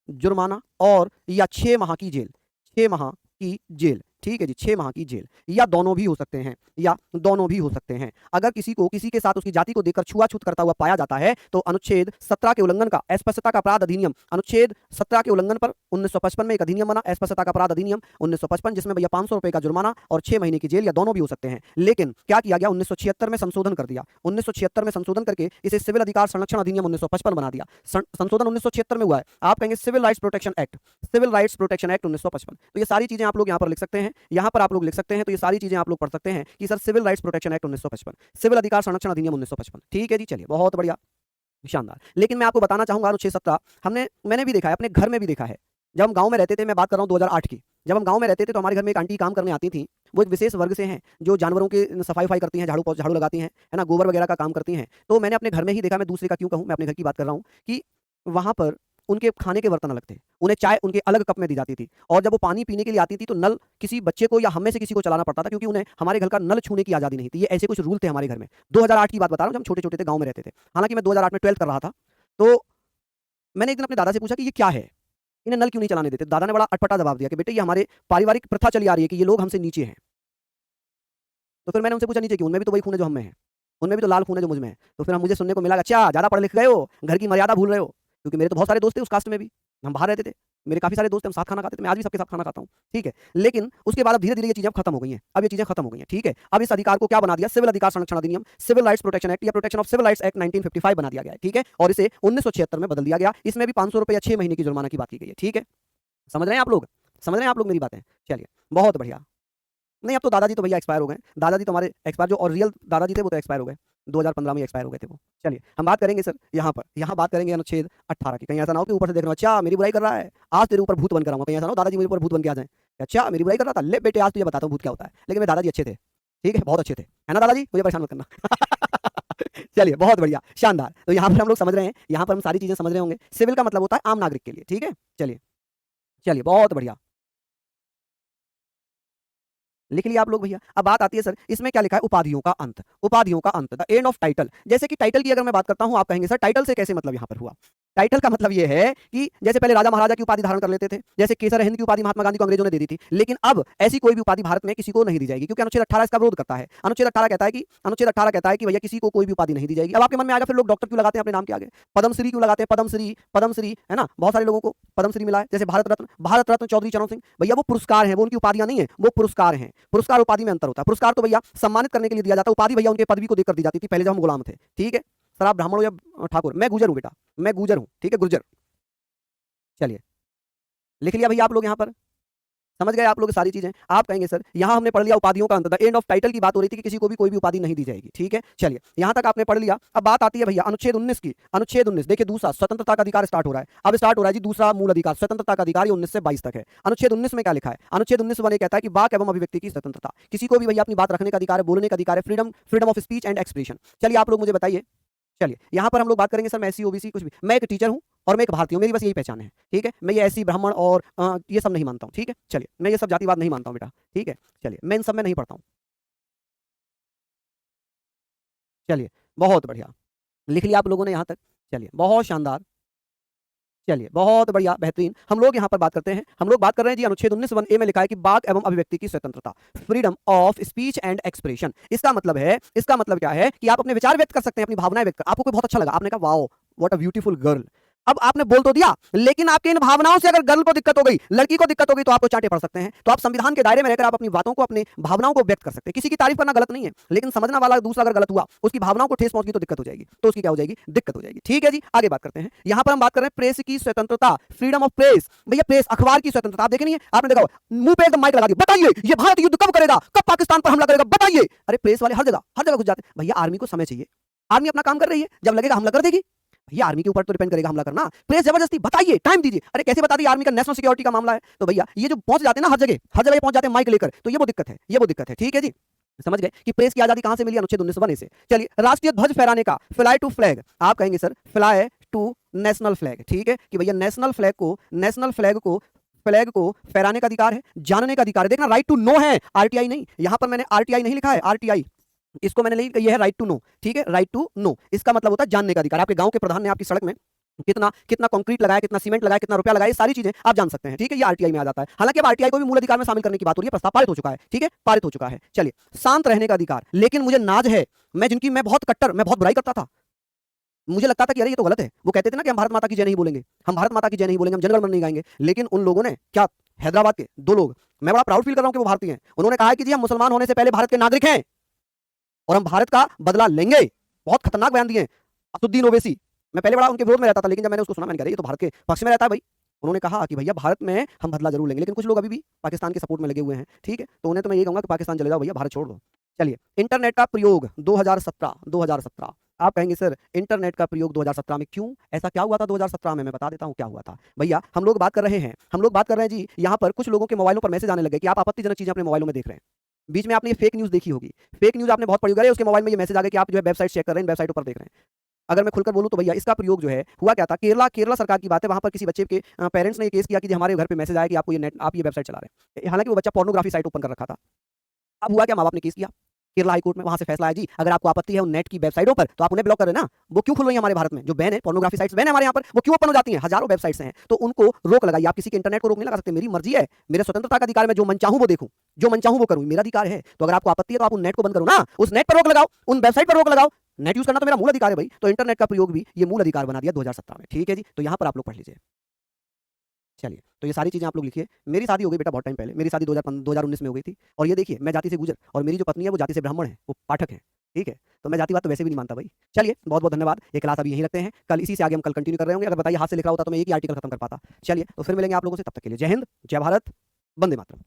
Speaker 1: जुर्माना और या 6 माह की जेल, 6 माह की जेल। ठीक है जी, 6 माह की जेल, या दोनों भी हो सकते हैं, या दोनों भी हो सकते हैं। अगर किसी को किसी के साथ उसकी जाति को देखकर छुआ-छूत करता हुआ पाया जाता है तो अनुच्छेद 17 के उल्लंघन का, अस्पृश्यता का अपराध अधिनियम अनुच्छेद 17 के उल्लंघन पर 1955 में एक अधिनियम बना, अस्पृश्यता का अपराध अधिनियम 1955, जिसमें भैया 500 रुपए का जुर्माना और 6 महीने की जेल या दोनों भी हो सकते हैं। लेकिन क्या किया गया, 1976 में संशोधन कर दिया। 1976 में संशोधन करके इसे सिविल अधिकार संरक्षण अधिनियम 1955 बना दिया। संशोधन 1976 में हुआ है। आप कहेंगे civil rights protection act, civil rights protection act 1955। तो ये सारी चीजें आप लोग यहाँ पर लिख सकते हैं, यहाँ पर आप लोग लिख सकते हैं। तो ये सारी चीजें आप लोग पढ़ सकते हैं कि sir civil rights protection act 1955, civil अधिकार संरक्षण अधिनियम 1955। ठीक है जी, चलिए बहुत बढ़िया, शानदार। लेकिन मैं आपको बताना चाहूंगा अनुच्छेद 17 मैंने भी देखा है, अपने घर में भी देखा है। जब हम गांव में रहते थे, मैं बात कर रहा हूं 2008 की, जब हम गांव में रहते थे तो हमारे घर में एक आंटी काम करने आती थी। वो एक विशेष वर्ग से हैं जो जानवरों की सफाई करती हैं, झाड़ू लगाती हैं, है ना, गोबर वगैरह का काम करती हैं। तो मैंने अपने घर में ही देखा, मैं दूसरे का क्यों कहूं, मैं अपने घर की बात कर रहा हूं कि वहां पर उनके खाने के बर्तन अलग थे, उन्हें चाय उनके अलग कप में दी जाती थी, और जब वो पानी पीने के लिए आती थी तो नल किसी बच्चे को या हम में से किसी को चलाना पड़ता था, क्योंकि उन्हें हमारे घर का नल छूने की आज़ादी नहीं थी। ये ऐसे कुछ रूल थे हमारे घर में। 2008 की बात बता रहा हूँ, जब हम छोटे छोटे थे, गाँव में रहते थे। हालांकि मैं 2008 में 12th कर रहा था। तो मैंने एक दिन अपने दादा से पूछा कि ये क्या है, इन्हें नल क्यों नहीं चलाने देते। दादा ने बड़ा अटपटा जवाब दिया कि बेटे ये हमारे पारिवारिक प्रथा चली आ रही है कि ये लोग हमसे नीचे हैं। तो फिर मैंने उनसे पूछा नीचे क्यों, उनमें भी तो वही खून है जो हम में है, उनमें भी तो लाल खून है जो मुझ में है। तो फिर मुझे सुनने को मिला, अच्छा ज़्यादा पढ़ लिख गए हो, घर की मर्यादा भूल रहे हो। क्योंकि मेरे तो बहुत सारे दोस्त थे उस कास्ट में भी, हम बाहर रहते थे, मेरे काफ़ी सारे दोस्त हम साथ खाना खाते थे, मैं आज भी सबके साथ खाना खाता हूँ। ठीक है, लेकिन उसके बाद अब धीरे धीरे ये चीज़ें खत्म हो गई हैं, अब ये चीज़ें खत्म हो गई हैं। ठीक है, अब इस अधिकार को क्या बना दिया, सिविल अधिकार संरक्षण अधिनियम, सिविल राइट्स प्रोटेक्शन एक्ट या protection of civil rights act 1955 बना दिया गया है। ठीक है, और इसे 1976 में बदल दिया गया। इसमें भी 500 रुपये या 6 महीने की जुर्माना की बात की गई है। ठीक है, समझ रहे हैं आप लोग, समझ रहे हैं आप लोग मेरी बातें। चलिए बहुत बढ़िया। नहीं, अब तो दादाजी तो भैया एक्सपायर हो गए, दादाजी तो हमारे एक्सपायर, जो और रियल दादाजी थे वो तो एक्सपायर हो गए, 2015 में एक्सपायर हो गए थे वो। चलिए हम बात करेंगे सर यहाँ बात करेंगे अनुच्छेद 18 की। कहीं ऐसा ना हो कि ऊपर से देख रहा हूं, अच्छा मेरी बुराई कर रहा है, आज तेरे ऊपर भूत बन कर आऊंगा। कहीं ऐसा ना हो दादाजी मेरे ऊपर भूत बन के आ जाए, अच्छा मेरी बुराई कर रहा था, ले बेटे आज तुझे बताता हूँ भूत क्या होता है। लेकिन मेरे दादाजी अच्छे थे, ठीक है, बहुत अच्छे थे, है ना दादाजी, मुझे परेशान मत करना। चलिए बहुत बढ़िया, शानदार। तो यहाँ पर हम लोग समझ रहे हैं, यहाँ पर हम सारी चीजें समझ रहे होंगे। सिविल का मतलब होता है आम नागरिक के लिए। ठीक है, चलिए चलिए बहुत बढ़िया, लिख लिया आप लोग भैया। अब बात आती है सर, इसमें क्या लिखा है, उपाधियों का अंत, उपाधियों का अंत, द एंड ऑफ टाइटल। जैसे कि टाइटल की अगर मैं बात करता हूं, आप कहेंगे सर टाइटल से कैसे मतलब यहां पर हुआ। टाइटल का मतलब यह है कि जैसे पहले राजा महाराजा की उपाधि धारण कर लेते थे, जैसे केसर हिंद की उपाधि महात्मा गांधी को अंग्रेजों ने दे दी थी, लेकिन अब ऐसी कोई भी उपाधि भारत में किसी को नहीं दी जाएगी, क्योंकि अनुच्छेद 18 इसका विरोध करता है। अनुच्छेद 18 कहता है कि भैया किसी को कोई भी उपाधि नहीं दी जाएगी। अब आपके मन में आएगा फिर लोग डॉक्टर क्यों लगाते हैं अपने नाम के आगे, पद्मश्री क्यों लगाते हैं, पद्मश्री है ना, बहुत सारे लोगों को पद्मश्री मिला है, जैसे भारत रत्न चौधरी चरण सिंह, भैया वो पुरस्कार हैं, वो उनकी उपाधियां नहीं है, वो पुरस्कार हैं। पुरस्कार उपाधि में अंतर होता है। पुरस्कार तो भैया सम्मानित करने के लिए दिया जाता है, उपाधि भैया उनके पदवी को देकर दी जाती थी पहले जब हम गुलाम थे। ठीक है सर, आप ब्राह्मण हो या ठाकुर, मैं गुजर हूं बेटा, मैं गुजर हूं, ठीक है, गुर्जर। चलिए लिख लिया भैया आप लोग, यहाँ पर समझ गए आप लोग सारी चीजें। आप कहेंगे सर यहाँ हमने पढ़ लिया उपाधियों का अंत, द एंड ऑफ टाइटल की बात हो रही थी कि किसी को भी कोई भी उपाधि नहीं दी जाएगी। ठीक है, चलिए यहाँ तक आपने पढ़ लिया। अब बात आती है भैया अनुच्छेद 19 की। अनुच्छेद 19 देखिए, दूसरा स्वतंत्रता का अधिकार स्टार्ट हो रहा है, अब स्टार्ट हो रहा है जी दूसरा मूल अधिकार, स्वतंत्रता का अधिकार, ये 19 से 22 तक है। अनुच्छेद 19 में क्या लिखा है, अनुच्छेद 19 1 कहता है कि वाक एवं अभिव्यक्ति की स्वतंत्रता, किसी को भी भैया अपनी बात रखने का अधिकार है, बोलने का अधिकार है, freedom of speech and expression. चलिए आप लोग मुझे बताइए, चलिए यहाँ पर हम लोग बात करेंगे सर, मैं एससी ओबीसी कुछ भी, मैं एक टीचर हूँ और मैं एक भारतीय हूँ, मेरी बस यही पहचान है। ठीक है, मैं ये एससी ब्राह्मण और ये सब नहीं मानता हूँ। ठीक है, चलिए मैं ये सब जातिवाद नहीं मानता हूँ बेटा। ठीक है, चलिए मैं इन सब में नहीं पढ़ता हूँ। चलिए बहुत बढ़िया, लिख लिया आप लोगों ने यहाँ तक। चलिए बहुत शानदार, चलिए बहुत बढ़िया, बेहतरीन। हम लोग यहाँ पर बात करते हैं, हम लोग बात कर रहे हैं जी अनुच्छेद 19 1A में लिखा है कि वाक एवं अभिव्यक्ति की स्वतंत्रता, freedom of speech and expression. इसका मतलब क्या है कि आप अपने विचार व्यक्त कर सकते हैं, अपनी भावनाएं व्यक्त कर। आपको कोई बहुत अच्छा लगा, आपने कहा wow what a beautiful girl, अब आपने बोल तो दिया, लेकिन आपके इन भावनाओं से अगर गर्ल को दिक्कत हो गई, लड़की को दिक्कत हो गई, तो आपको चांटे पड़ सकते हैं। तो आप संविधान के दायरे में रहकर आप अपनी बातों को, अपनी भावनाओं को व्यक्त कर सकते हैं। किसी की तारीफ करना गलत नहीं है, लेकिन समझना वाला दूसरा अगर गलत हुआ, उसकी भावनाओं को ठेस पहुंच गई तो दिक्कत हो जाएगी, तो उसकी क्या हो जाएगी, दिक्कत हो जाएगी। ठीक है जी, आगे बात करते हैं। यहां पर हम बात कर रहे हैं प्रेस की स्वतंत्रता, फ्रीडम ऑफ प्रेस। भैया प्रेस, अखबार की स्वतंत्रता आप देखे नहीं है, आपने देखा मुंह पे एकदम माइक लगा दिया, बताइए ये भारत युद्ध कब करेगा, कब पाकिस्तान पर हमला करेगा, बताइए। अरे प्रेस वाले हर जगह घुस जाते हैं। भैया आर्मी को समय चाहिए, आर्मी अपना काम कर रही है, जब लगेगा हमला कर देगी। भैया आर्मी के ऊपर तो डिपेंड करेगा हमला करना, प्रेस जबरदस्ती, बताइए, टाइम दीजिए। अरे कैसे बता दी, आर्मी का नेशनल सिक्योरिटी का मामला है। तो भैया ये जो पहुंच जाते हैं ना, हर जगह पहुंच जाते हैं माइक लेकर, तो ये वो दिक्कत है, ये वो दिक्कत है। ठीक है जी, समझ गए कि प्रेस की आजादी कहां से मिली, अनुच्छेद 19 1A से। चलिए राष्ट्रीय ध्वज फहराने का, फ्लाई टू फ्लैग, आप कहेंगे sir fly to national flag. ठीक है, कि भैया नेशनल फ्लैग को फहराने का अधिकार है, जानने का अधिकार है। देखना राइट टू नो है, आरटीआई नहीं, यहां पर मैंने आरटीआई नहीं लिखा है, आरटीआई इसको मैंने नहीं, ये है राइट टू नो। ठीक है, राइट टू नो, इसका मतलब होता है जानने का अधिकार। आपके गांव के प्रधान ने आपकी सड़क में कितना कितना कंक्रीट लगाया, कितना सीमेंट लगाया, कितना रुपया लगाया, ये सारी चीजें आप जान सकते हैं। ठीक है, ये आरटीआई में आ जाता है। हालांकि अब आरटीआई को भी मूल अधिकार में शामिल करने की बात हो रही है, प्रस्ताव पारित हो चुका है। ठीक है, पारित हो चुका है। चलिए, शांत रहने का अधिकार, लेकिन मुझे नाज है, मैं बहुत कट्टर, मैं बहुत बुराई करता था। मुझे लगता था कि अरे ये तो गलत है। वो कहते थे ना कि हम भारत माता की जय नहीं बोलेंगे, हम भारत माता की जय नहीं बोलेंगे, हम जनगण मन नहीं गाएंगे। लेकिन उन लोगों ने क्या, हैदराबाद के 2 लोग, मैं बड़ा प्राउड फील कर रहा हूं कि वो भारतीय हैं, उन्होंने कहा है कि जी हम मुसलमान होने से पहले भारत के नागरिक हैं और हम भारत का बदला लेंगे। बहुत खतरनाक बयान दिए हैं। असुद्दीन ओवैसी, मैं पहले बड़ा उनके विरोध में रहता था, लेकिन जब मैंने उसको सुना, मैंने कहा ये तो भारत के पक्ष में रहता है भाई। उन्होंने कहा कि भैया भारत में हम बदला जरूर लेंगे, लेकिन कुछ लोग अभी भी पाकिस्तान के सपोर्ट में लगे हुए हैं। ठीक है, तो उन्हें तो मैं ये कहूंगा कि पाकिस्तान चले जाओ भैया, भारत छोड़ दो। चलिए, इंटरनेट का प्रयोग 2017 आप कहेंगे सर इंटरनेट का प्रयोग 2017 में क्यों, ऐसा क्या हुआ था 2017 में? मैं बता देता हूं क्या हुआ था। भैया हम लोग बात कर रहे हैं, जी, यहाँ पर कुछ लोगों के मोबाइलों पर मैसेज आने लगे कि आप आपत्तिजनक चीजें अपने मोबाइलों में देख रहे हैं। बीच में आपने ये फेक न्यूज़ देखी होगी, फेक न्यूज़ आपने बहुत पढ़ी होगी, अरे उसके मोबाइल में ये मैसेज आ गया कि आप जो है वेबसाइट चेक कर रहे हैं, इन वेबसाइटों पर देख रहे हैं। अगर मैं खुलकर बोलूँ तो भैया इसका प्रयोग जो है हुआ क्या था, केरला केरला सरकार की बात है, वहाँ पर किसी बच्चे के पेरेंट्स ने ये केस किया कि जी हमारे घर पे मैसेज आया कि आपको ये नेट, आप ये वेबसाइट चला रहे हैं। हालांकि वो बच्चा पोर्नोग्राफी साइट ओपन कर रखा था। अब हुआ क्या, माँ बाप ने केस किया, केरला हाई कोर्ट में, वहां से फैसला आया जी अगर आपको आपत्ति है उन नेट की वेबसाइटों पर तो आप उन्हें ब्लॉक करें ना। वो क्यों खुल रही है हमारे भारत में, जो बैन है, पोर्नोग्राफी साइट्स बैन है हमारे यहाँ पर, वो क्यों ओपन हो जाती हैं? हजारों वेबसाइट्स हैं, तो उनको रोक लगाइए। आप किसी के इंटरनेट को रोक नहीं लगा सकते, मेरी मर्जी है, मेरे स्वतंत्रता का अधिकार है, मैं जो मन चाहूं वो देखूं, जो मन चाहूं वो करूं, मेरा अधिकार है। तो अगर आपको आपत्ति है तो आप उन नेट को बंद करो ना, उस नेट पर रोक लगाओ, उन वेबसाइट पर रोक लगाओ। नेट यूज करना तो मेरा मूल अधिकार है भाई, तो इंटरनेट का प्रयोग भी ये मूल अधिकार बना दिया 2017 में। ठीक है जी, तो यहाँ पर आप लोग पढ़ लीजिए। चलिए, तो ये सारी चीज़ें आप लोग लिखिए। मेरी शादी हो गई बेटा बहुत टाइम पहले, मेरी शादी 2019 में हो गई थी। और ये देखिए मैं जाति से गुजर, और मेरी जो पत्नी है वो जाति से ब्राह्मण है, वो पाठक है। ठीक है, तो मैं जातिवाद तो वैसे भी नहीं मानता भाई। चलिए, बहुत बहुत धन्यवाद। ये क्लास अभी यहीं रखते हैं, कल इसी से आगे हम कल कंटिन्यू कर रहे होंगे। अगर बताइए हाथ से लिख रहा होता तो मैं एक ही आर्टिकल खत्म कर पाता। चलिए, तो फिर मिलेंगे आप लोगों से, तब तक के लिए जय हिंद, जय भारत, वंदे मातरम।